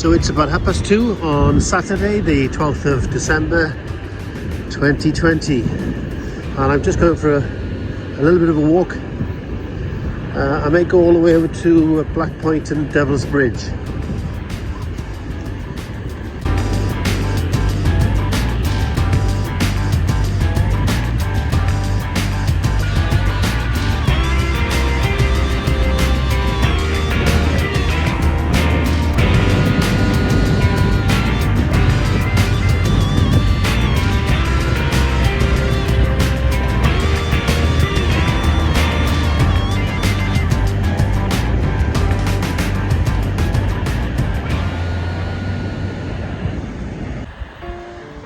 So it's about 2:30 on Saturday, the 12th of December 2020, and I'm just going for a little bit of a walk. I may go all the way over to Black Point and Devil's Bridge.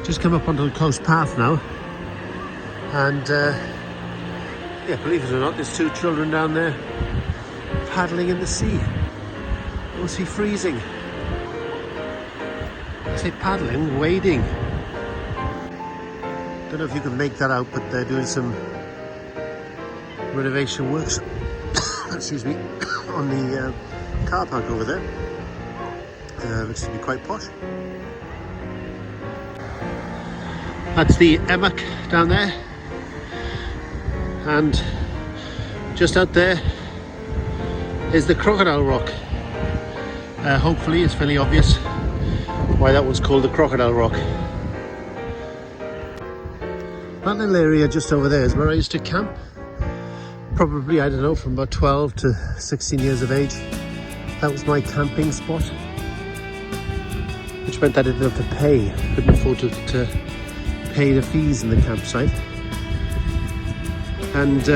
Just come up onto the coast path now, and yeah, believe it or not, there's 2 children down there paddling in the sea. It must be freezing. I say paddling, wading. Don't know if you can make that out, but they're doing some renovation works excuse me, on the car park over there. Looks to be quite posh. That's the Emmock down there, and just out there is the Crocodile Rock. Hopefully it's fairly obvious why that one's called the Crocodile Rock. That little area just over there is where I used to camp. Probably, I don't know, from about 12 to 16 years of age. That was my camping spot, which meant I didn't have to pay. Couldn't afford to pay the fees in the campsite. And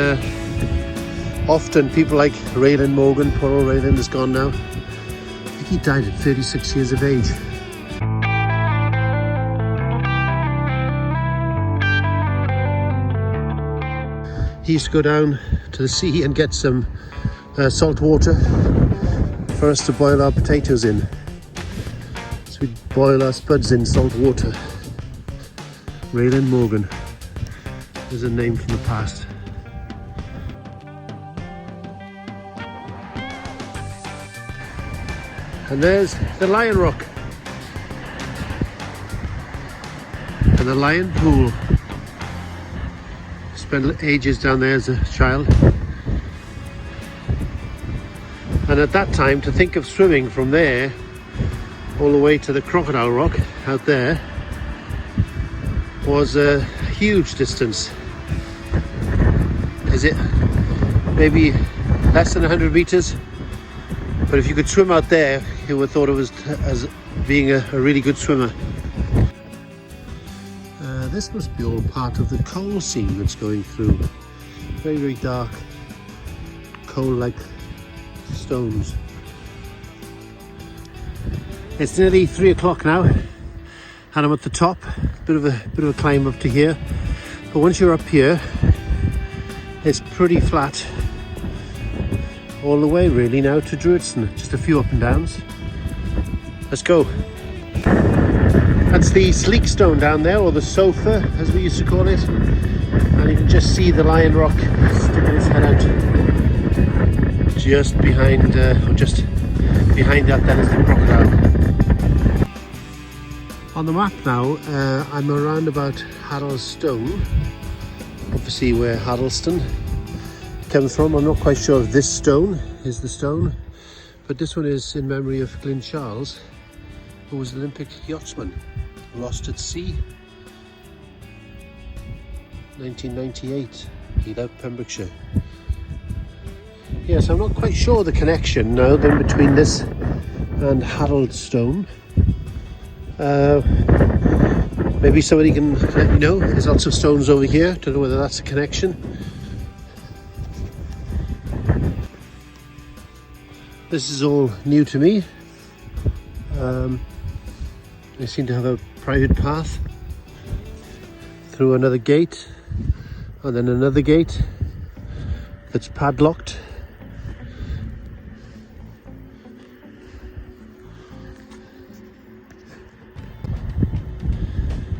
often people like Raylan Morgan, poor old Raylan is gone now. I think he died at 36 years of age. He used to go down to the sea and get some salt water for us to boil our potatoes in. So we'd boil our spuds in salt water. Raylan Morgan is a name from the past. And there's the Lion Rock and the Lion Pool. Spent ages down there as a child, and at that time to think of swimming from there all the way to the Crocodile Rock out there was a huge distance. Is it maybe less than 100 meters? But if you could swim out there, you would have thought it was as being a really good swimmer. This must be all part of the coal seam that's going through. Very, very dark coal-like stones. It's nearly 3 o'clock now, and I'm at the top. Bit of a climb up to here, but once you're up here, it's pretty flat all the way really now to Druidston. Just a few up and downs. Let's go. That's the Sleek Stone down there, or the Sofa as we used to call it, and you can just see the Lion Rock sticking its head out just behind, or just behind that. That is the crocodile. On the map now, I'm around about Haddlestone, obviously where Haddleston comes from. I'm not quite sure if this stone is the stone, but this one is in memory of Glyn Charles, who was an Olympic yachtsman, lost at sea, 1998. He left Pembrokeshire. Yes, I'm not quite sure the connection now then between this and Haddlestone. Maybe somebody can let me know. There's lots of stones over here. Don't know whether that's a connection. This is all new to me. They seem to have a private path through another gate, and then another gate that's padlocked.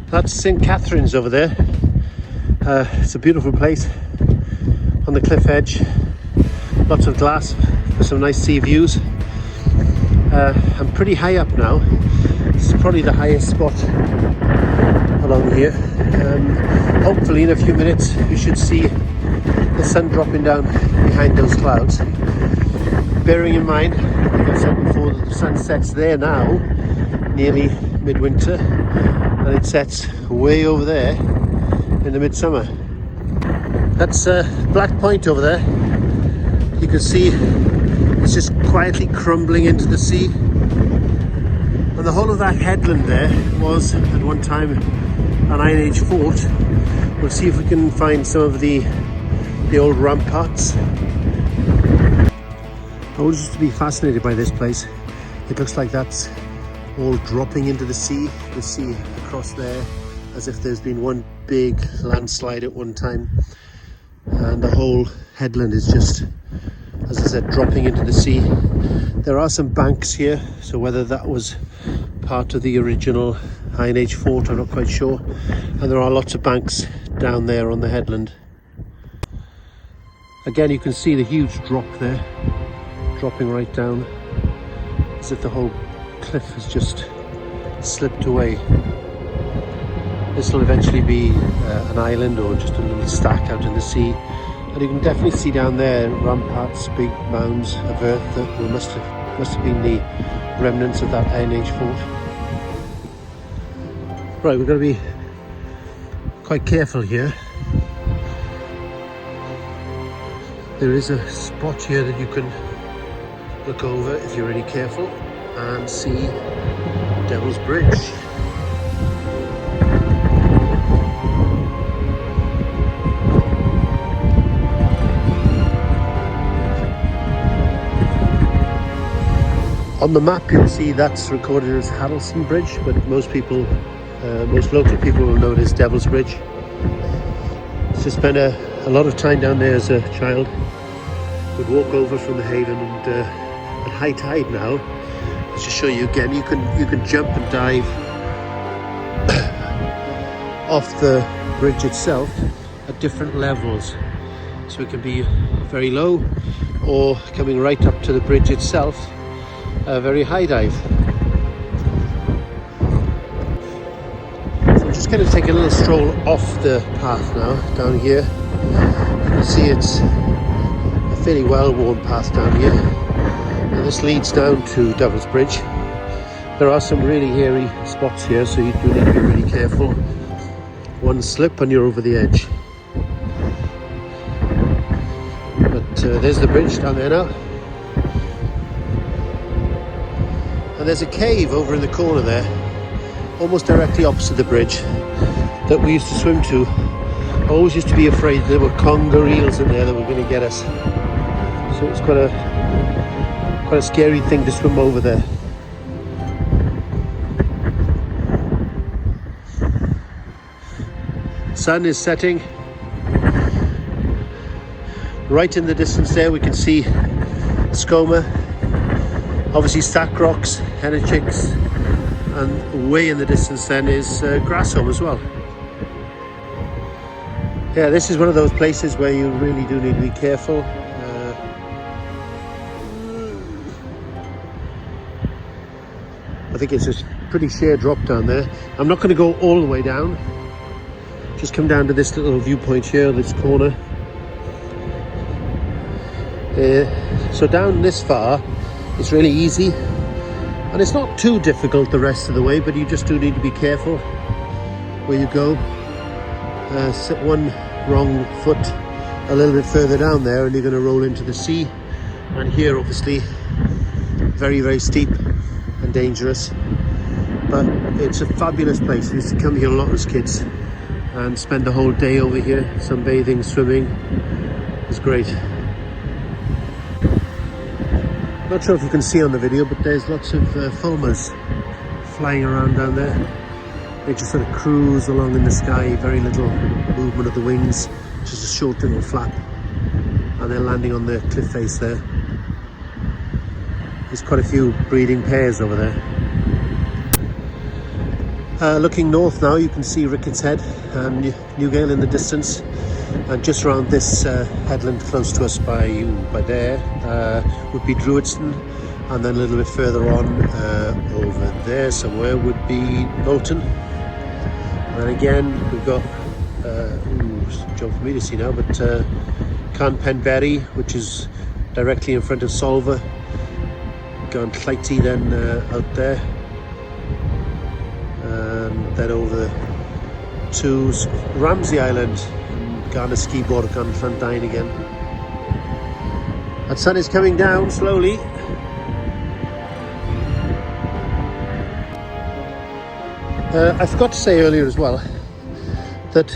That's St. Catherine's over there. It's a beautiful place on the cliff edge. Lots of glass for some nice sea views. I'm pretty high up now. This is probably the highest spot along here. Hopefully in a few minutes we should see the sun dropping down behind those clouds. Bearing in mind, like I said before, that the sun sets there now, nearly midwinter, and it sets way over there in the midsummer. That's Black Point over there. You can see it's just quietly crumbling into the sea. And the whole of that headland there was at one time an Iron Age fort. We'll see if we can find some of the old ramparts. I always used to be fascinated by this place. It looks like that's all dropping into the sea. You can see across there as if there's been one big landslide at one time. And the whole headland is just, as I said, dropping into the sea. There are some banks here, so whether that was part of the original Iron Age fort, I'm not quite sure. And there are lots of banks down there on the headland. Again, you can see the huge drop there, dropping right down, as if the whole cliff has just slipped away. This will eventually be an island or just a little stack out in the sea. And you can definitely see down there ramparts, big mounds of earth that must have been the remnants of that Iron Age fort. Right, we're going to be quite careful here. There is a spot here that you can look over if you're really careful and see Devil's Bridge. On the map you'll see that's recorded as Harrelson Bridge, but most local people will know it as Devil's Bridge. So spent a lot of time down there as a child. Would walk over from the haven, and at high tide now, let's just show you again, you can jump and dive off the bridge itself at different levels. So it can be very low or coming right up to the bridge itself, a very high dive. So I'm just going to take a little stroll off the path now, down here. You can see it's a fairly well-worn path down here. And this leads down to Devil's Bridge. There are some really hairy spots here, so you do need to be really careful. One slip and you're over the edge. But there's the bridge down there now. And there's a cave over in the corner there, almost directly opposite the bridge, that we used to swim to. I always used to be afraid there were conger eels in there that were going to get us. So it's quite a scary thing to swim over there. Sun is setting. Right in the distance there we can see Skomer. Obviously Stack Rocks, Henachicks, and way in the distance then is Grasholm as well. Yeah, this is one of those places where you really do need to be careful. I think it's a pretty sheer drop down there. I'm not going to go all the way down. Just come down to this little viewpoint here, this corner. So down this far, it's really easy, and it's not too difficult the rest of the way, but you just do need to be careful where you go. Set one wrong foot a little bit further down there and you're going to roll into the sea. And here obviously very, very steep and dangerous, but it's a fabulous place. We used to come here a lot as kids and spend the whole day over here, sunbathing, swimming. It's great. Not sure if you can see on the video, but there's lots of fulmars flying around down there. They just sort of cruise along in the sky, very little movement of the wings, just a short little flap, and they're landing on the cliff face there. There's quite a few breeding pairs over there. Looking north now, you can see Ricketts Head and Newgale in the distance, and just around this headland close to us by there would be Druidston, And then a little bit further on, over there somewhere, would be Bolton. And again, we've got, it's a job for me to see now, but Carn Penberry, which is directly in front of Solva. Carn Lleity then out there. And then over to Ramsey Island, and Carn Ysgubor, Carn Llandain again. That sun is coming down slowly. I forgot to say earlier as well that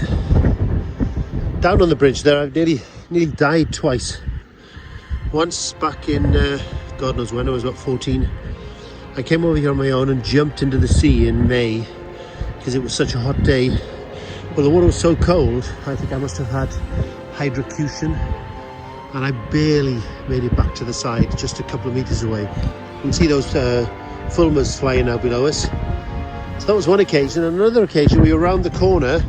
down on the bridge there I've nearly died twice. Once back in God knows when, I was about 14. I came over here on my own and jumped into the sea in May because it was such a hot day. Well, the water was so cold, I think I must have had hydrocution, and I barely made it back to the side, just a couple of meters away. You can see those fulmars flying out below us. So that was one occasion. On another occasion, we were around the corner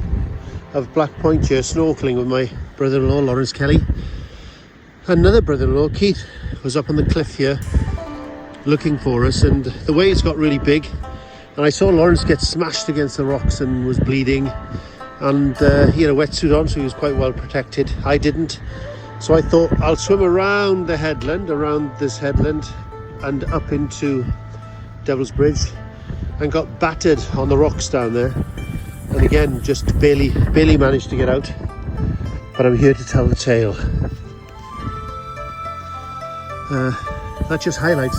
of Black Point here, snorkeling with my brother-in-law, Lawrence Kelly. Another brother-in-law, Keith, was up on the cliff here looking for us, and the waves got really big, and I saw Lawrence get smashed against the rocks and was bleeding, and he had a wetsuit on, so he was quite well protected. I didn't, so I thought I'll swim around the headland, around this headland, and up into Devil's Bridge, and got battered on the rocks down there, and again just barely managed to get out. But I'm here to tell the tale. That just highlights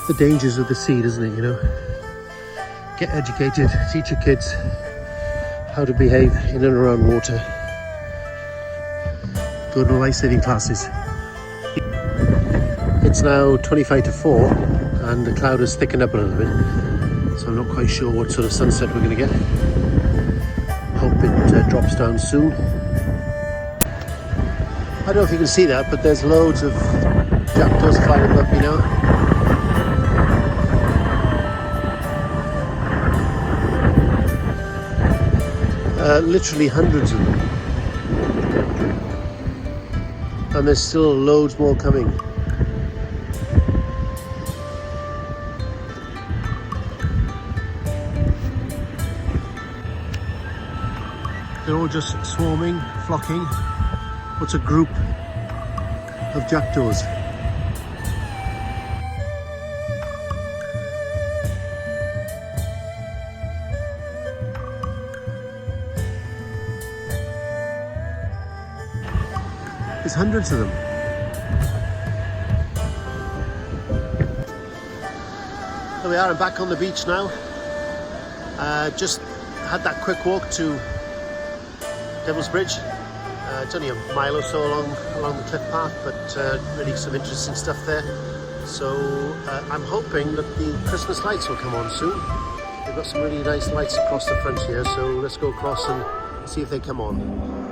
the dangers of the sea, doesn't it? You know, get educated, teach your kids how to behave in and around water. Go to life-saving classes. It's now 25 to 4 and the cloud has thickened up a little bit, so I'm not quite sure what sort of sunset we're going to get. Hope it drops down soon. I don't know if you can see that, but there's loads of jackdaws flying above me now. Literally hundreds of them. And there's still loads more coming. They're all just swarming, flocking. What's a group of jackdaws? There's hundreds of them. There we are, I'm back on the beach now. Just had that quick walk to Devil's Bridge. It's only a mile or so along the cliff path, but really some interesting stuff there. So I'm hoping that the Christmas lights will come on soon. They've got some really nice lights across the front here, so let's go across and see if they come on.